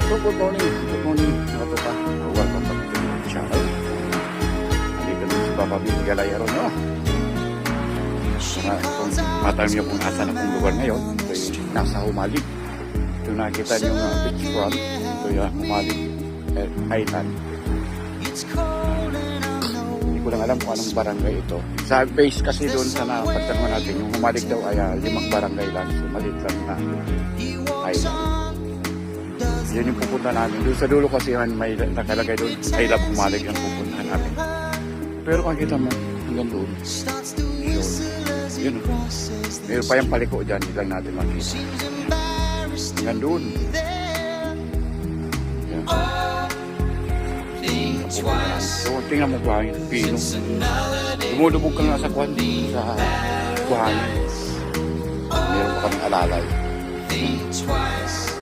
So, good morning, mga tupa. Welcome back to the channel. Nandito din si Papa B. Galayaro, no? Kung matanong niyo kung asan akong lugar ngayon, ito yung nasa Humalig. Ito nakita niyo yung beach front. Ito yung Humalig Island. Hindi ko lang alam kung anong barangay ito. Sa base kasi doon sa napagtanong natin, yung Humalig daw ay 5 barangay lang. So, maliit lang na island. Yan yung pupunta namin. Doon sa dulo kasi may nakalagay doon. I love Humalig ang pupuntahan namin. Pero makikita mo, hanggang doon. Yun. Meron pa yung paliko dyan. Hindi lang natin makita. Hanggang doon. Yan. So, tingnan mo buhangin. Pino. Lumulubog ka nga sa kwan. Sa buhangin. Meron pa kaming alalay.